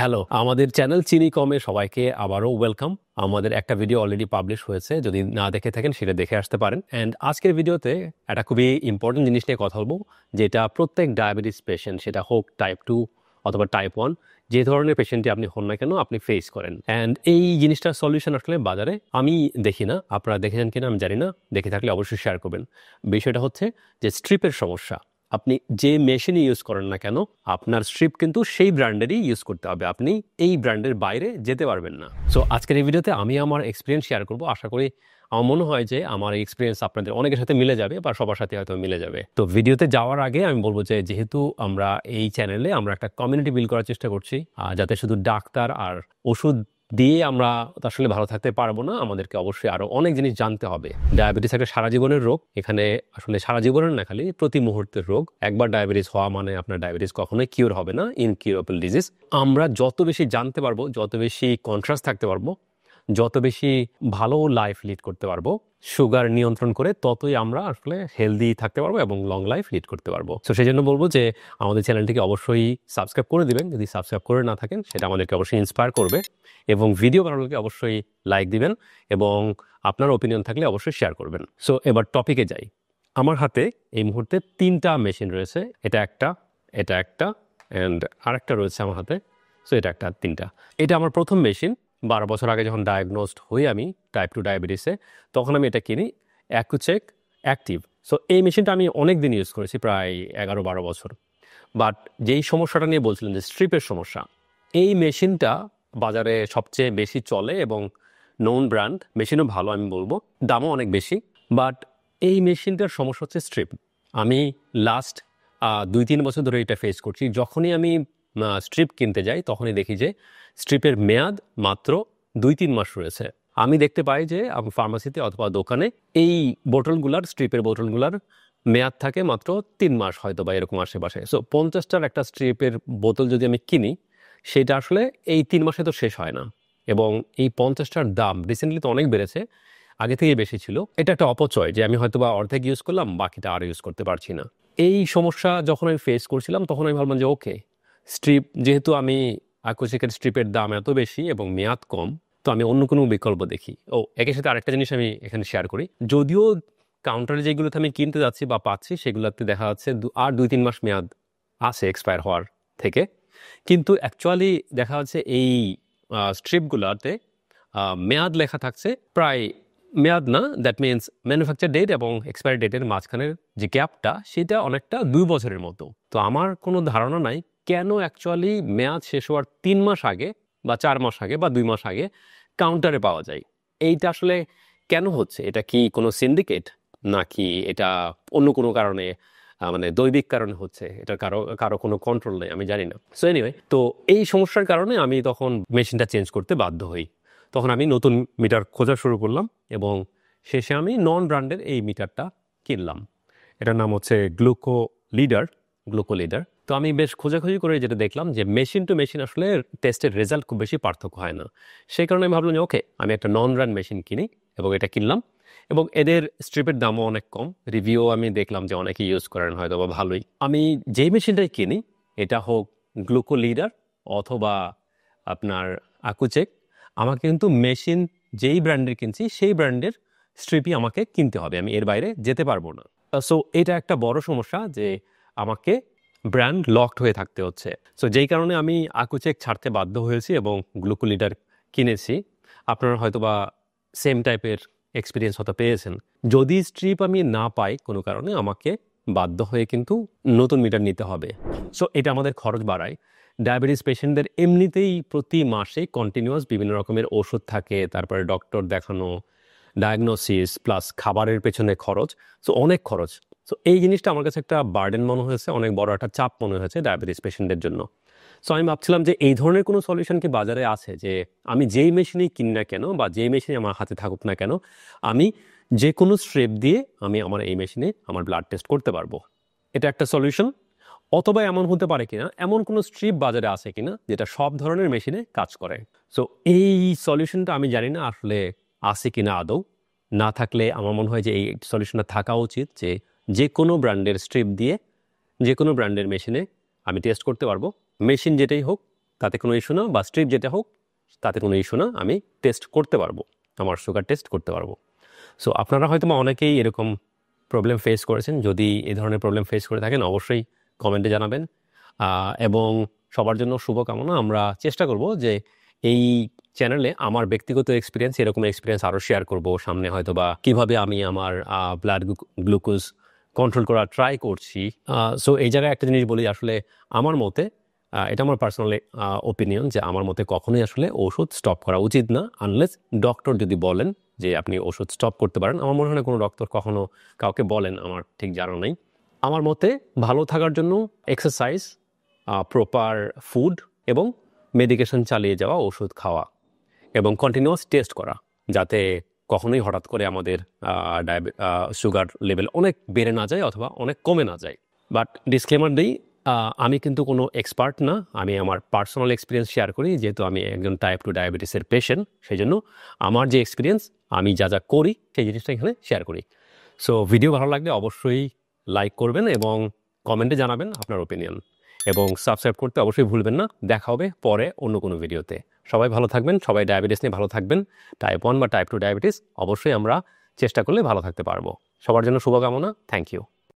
Hello, আমাদের channel চিনি কমে সবাইকে আবারও ওয়েলকাম। আমাদের একটা ভিডিও অলরেডি পাবলিশ হয়েছে, যদি না দেখে থাকেন সেটা দেখে আসতে পারেন। অ্যান্ড আজকের ভিডিওতে একটা খুবই ইম্পর্টেন্ট জিনিস নিয়ে কথা বলবো, যেটা প্রত্যেক ডায়াবেটিস পেশেন্ট, সেটা হোক টাইপ 2 অথবা টাইপ 1, যে ধরনের পেশেন্টই আপনি হন না কেন আপনি ফেস করেন। অ্যান্ড এই জিনিসটার সলিউশন আসলে বাজারে আমি দেখি না, আপনারা দেখেছেন কিনা আমি জানি না, দেখে থাকলে অবশ্যই শেয়ার করবেন। বিষয়টা হচ্ছে যে স্ট্রিপের সমস্যা। আপনি যে মেশিনই ইউজ করেন না কেন, আপনার স্ট্রিপ কিন্তু সেই ব্র্যান্ডেরই ইউজ করতে হবে, আপনি এই ব্র্যান্ডের বাইরে যেতে পারবেন না। সো আজকের এই ভিডিওতে আমি আমার এক্সপিরিয়েন্স শেয়ার করব। আশা করি, আমার মনে হয় যে আমার এক্সপিরিয়েন্স আপনাদের অনেকের সাথে মিলে যাবে বা সবার সাথে হয়তো মিলে যাবে। তো ভিডিওতে যাওয়ার আগে আমি বলবো যে যেহেতু আমরা এই চ্যানেলে আমরা একটা কমিউনিটি বিল্ড করার চেষ্টা করছি, যাতে শুধু ডাক্তার আর ওষুধ দিয়ে আমরা আসলে ভালো থাকতে পারবো না, আমাদেরকে অবশ্যই আরো অনেক জিনিস জানতে হবে। ডায়াবেটিস একটা সারা জীবনের রোগ, এখানে আসলে সারা জীবনের না, খালি প্রতি মুহূর্তের রোগ। একবার ডায়াবেটিস হওয়া মানে আপনার ডায়াবেটিস কখনোই কিউর হবে না, ইনকিউরেবল ডিজিজ। আমরা যত বেশি জানতে পারবো, যত বেশি কনসাস থাকতে পারবো, যত বেশি ভালো লাইফ লিড করতে পারবো সুগার নিয়ন্ত্রণ করে, ততই আমরা আসলে হেলদি থাকতে পারবো এবং লং লাইফ লিড করতে পারবো। তো সেই জন্য বলবো যে আমাদের চ্যানেলটিকে অবশ্যই সাবস্ক্রাইব করে দিবেন, যদি সাবস্ক্রাইব করে না থাকেন সেটা আমাদেরকে অবশ্যই ইন্সপায়ার করবে। এবং ভিডিও ভালো লাগলে অবশ্যই লাইক দিবেন এবং আপনার ওপিনিয়ন থাকলে অবশ্যই শেয়ার করবেন। সো এবার টপিকে যাই। আমার হাতে এই মুহূর্তে 3টা মেশিন রয়েছে, এটা একটা অ্যান্ড আরেকটা রয়েছে আমার হাতে। সো এটা একটা, 3টা। এটা আমার প্রথম মেশিন। 12 বছর আগে যখন ডায়াগনোজড হই আমি টাইপ 2 ডায়াবেটিসে, তখন আমি এটা কিনি, অ্যাকুচেক অ্যাক্টিভ। সো এই মেশিনটা আমি অনেক দিন ইউজ করেছি, প্রায় 11-12 বছর। বাট যেই সমস্যাটা নিয়ে বলছিলেন যে স্ট্রিপের সমস্যা, এই মেশিনটা বাজারে সবচেয়ে বেশি চলে এবং নোন ব্র্যান্ড মেশিনও ভালো, আমি বলবো দামও অনেক বেশি। বাট এই মেশিনটার সমস্যা হচ্ছে স্ট্রিপ। আমি লাস্ট 2-3 বছর ধরে এটা ফেস করছি। যখনই আমি স্ট্রিপ কিনতে যাই তখনই দেখি যে স্ট্রিপের মেয়াদ মাত্র 2-3 মাস রয়েছে। আমি দেখতে পাই যে ফার্মাসিতে অথবা দোকানে এই বোতলগুলার, স্ট্রিপের বোতলগুলার মেয়াদ থাকে মাত্র 3 মাস হয়তো বা এরকম আশেপাশে। সো 50টার একটা স্ট্রিপের বোতল যদি আমি কিনি, সেটা আসলে এই 3 মাসে তো শেষ হয় না। এবং এই 50টার দাম রিসেন্টলি তো অনেক বেড়েছে, আগে থেকেই বেশি ছিল। এটা একটা অপচয় যে আমি হয়তো বা অর্ধেক ইউজ করলাম, বাকিটা আর ইউজ করতে পারছি না। এই সমস্যা যখন আমি ফেস করছিলাম তখন আমি ভাবলাম যে ওকে, স্ট্রিপ যেহেতু আমি আকস্মিকের স্ট্রিপের দাম এত বেশি এবং মেয়াদ কম, তো আমি অন্য কোনো বিকল্প দেখি। একের সাথে আরেকটা জিনিস আমি এখানে শেয়ার করি। যদিও কাউন্টারে যেগুলোতে আমি কিনতে যাচ্ছি বা পাচ্ছি সেগুলোতে দেখা যাচ্ছে আর 2-3 মাস মেয়াদ আছে এক্সপায়ার হওয়ার থেকে, কিন্তু অ্যাকচুয়ালি দেখা যাচ্ছে এই স্ট্রিপগুলোতে মেয়াদ লেখা থাকছে প্রায়, মেয়াদ না, দ্যাট মিনস ম্যানুফ্যাকচার ডেট এবং এক্সপায়ারি ডেটের মাঝখানের যে গ্যাপটা, সেটা অনেকটা 2 বছরের মতো। তো আমার কোনো ধারণা নাই কেন অ্যাকচুয়ালি মেয়াদ শেষ হওয়ার 3 মাস আগে বা 4 মাস আগে বা 2 মাস আগে কাউন্টারে পাওয়া যায়। এইটা আসলে কেন হচ্ছে? এটা কি কোনো সিন্ডিকেট, নাকি এটা অন্য কোনো কারণে, মানে দৈবিক কারণে হচ্ছে? এটা কারো কারো কোনো কন্ট্রোল নেই, আমি জানি না। সো এনিওয়ে, তো এই সমস্যার কারণে আমি তখন মেশিনটা চেঞ্জ করতে বাধ্য হই। তখন আমি নতুন মিটার খোঁজা শুরু করলাম এবং শেষে আমি নন ব্র্যান্ডের এই মিটারটা কিনলাম। এটার নাম হচ্ছে গ্লুকো লিডার। তো আমি বেশ খোঁজাখুঁজি করে যেটা দেখলাম যে মেশিন টু মেশিন আসলে টেস্টের রেজাল্ট খুব বেশি পার্থক্য হয় না। সেই কারণে আমি ভাবলাম যে ওকে, আমি একটা নন ব্র্যান্ড মেশিন কিনি এবং এটা কিনলাম। এবং এদের স্ট্রিপের দামও অনেক কম, রিভিউ আমি দেখলাম যে অনেকে ইউজ করেন হয়তো বা ভালোই। আমি যেই মেশিনটাই কিনি, এটা হোক গ্লুকো লিডার অথবা আপনার আকুচেক, আমাকে কিন্তু মেশিন যেই ব্র্যান্ডের কিনছি সেই ব্র্যান্ডের স্ট্রিপই আমাকে কিনতে হবে, আমি এর বাইরে যেতে পারবো না। সো এটা একটা বড় সমস্যা যে আমাকে ব্র্যান্ড লকড হয়ে থাকতে হচ্ছে। সো যেই কারণে আমি আকুচেক ছাড়তে বাধ্য হয়েছি এবং গ্লুকো লিডার কিনেছি। আপনারা হয়তো বা সেম টাইপের এক্সপিরিয়েন্স হয়তো পেয়েছেন। যদি স্ট্রিপ আমি না পাই কোনো কারণে, আমাকে বাধ্য হয়ে কিন্তু নতুন মিটার নিতে হবে। সো এটা আমাদের খরচ বাড়ায়। ডায়াবেটিস পেশেন্টদের এমনিতেই প্রতি মাসে কন্টিনিউয়াস বিভিন্ন রকমের ওষুধ থাকে, তারপরে ডক্টর দেখানো, ডায়াগনোসিস প্লাস খাবারের পেছনে খরচ, সো অনেক খরচ। সো এই জিনিসটা আমার কাছে একটা বার্ডেন মনে হয়েছে, অনেক বড় একটা চাপ মনে হয়েছে ডায়াবেটিস পেশেন্টদের জন্য। সো আমি ভাবছিলাম যে এই ধরনের কোনো সলিউশন কি বাজারে আছে, যে আমি যেই মেশিনেই কিনি না কেন বা যেই মেশিনে আমার হাতে থাকুক না কেন, আমি যে কোনো স্ট্রেপ দিয়ে আমি আমার এই মেশিনে আমার ব্লাড টেস্ট করতে পারবো। এটা একটা সলিউশন। অথবা এমন হতে পারে কিনা, এমন কোনো স্ট্রিপ বাজারে আছে কিনা যেটা সব ধরনের মেশিনে কাজ করে। সো এই সলিউশনটা আমি জানি না আসলে আছে কিনা আদৌ। না থাকলে আমার মনে হয় যে এই সলিউশনটা থাকা উচিত, যে যে কোনো ব্র্যান্ডের স্ট্রিপ দিয়ে যে কোনো ব্র্যান্ডের মেশিনে আমি টেস্ট করতে পারবো, মেশিন যেটাই হোক তাতে কোনো ইস্যু না, বা স্ট্রিপ যেটা হোক তাতে কোনো ইস্যু না, আমি টেস্ট করতে পারবো, আমার সুগার টেস্ট করতে পারবো। সো আপনারা হয়তো অনেকেই এরকম প্রবলেম ফেস করেছেন। যদি এই ধরনের প্রবলেম ফেস করে থাকেন অবশ্যই কমেন্টে জানাবেন। এবং সবার জন্য শুভকামনা। আমরা চেষ্টা করব যে এই চ্যানেলে আমার ব্যক্তিগত এক্সপিরিয়েন্স, এরকম এক্সপিরিয়েন্স আরও শেয়ার করব সামনে, হয়তো বা কীভাবে আমি আমার ব্লাড গ্লুকোজ কন্ট্রোল করার ট্রাই করছি। সো এই জায়গায় একটা জিনিস বলি, আসলে আমার মতে, এটা আমার পার্সোনাল ওপিনিয়ন, যে আমার মতে কখনোই আসলে ওষুধ স্টপ করা উচিত না, আনলেস ডক্টর যদি বলেন যে আপনি ওষুধ স্টপ করতে পারেন। আমার মনে হয় না কোনো ডক্টর কখনো কাউকে বলেন, আমার ঠিক জানা নেই। আমার মতে ভালো থাকার জন্য এক্সারসাইজ, প্রপার ফুড এবং মেডিকেশন চালিয়ে যাওয়া, ওষুধ খাওয়া এবং কন্টিনিউয়াস টেস্ট করা, যাতে কখনোই হঠাৎ করে আমাদের সুগার লেভেল অনেক বেড়ে না যায় অথবা অনেক কমে না যায়। বাট ডিসক্লেমার দিই, আমি কিন্তু কোনো এক্সপার্ট না, আমি আমার পার্সোনাল এক্সপিরিয়েন্স শেয়ার করি, যেহেতু আমি একজন টাইপ 2 ডায়াবেটিসের পেশেন্ট। সেই জন্য আমার যে এক্সপিরিয়েন্স, আমি যা যা করি সেই জিনিসটা এখানে শেয়ার করি। সো ভিডিও ভালো লাগলে অবশ্যই লাইক করবেন এবং কমেন্টে জানাবেন আপনার ওপিনিয়ন, এবং সাবস্ক্রাইব করতে অবশ্যই ভুলবেন না। দেখা হবে পরে অন্য কোনো ভিডিওতে। সবাই ভালো থাকবেন, সবাই ডায়াবেটিস নিয়ে ভালো থাকবেন। টাইপ 1 বা টাইপ 2 ডায়াবেটিস অবশ্যই আমরা চেষ্টা করলে ভালো থাকতে পারবো। সবার জন্য শুভকামনা। Thank you.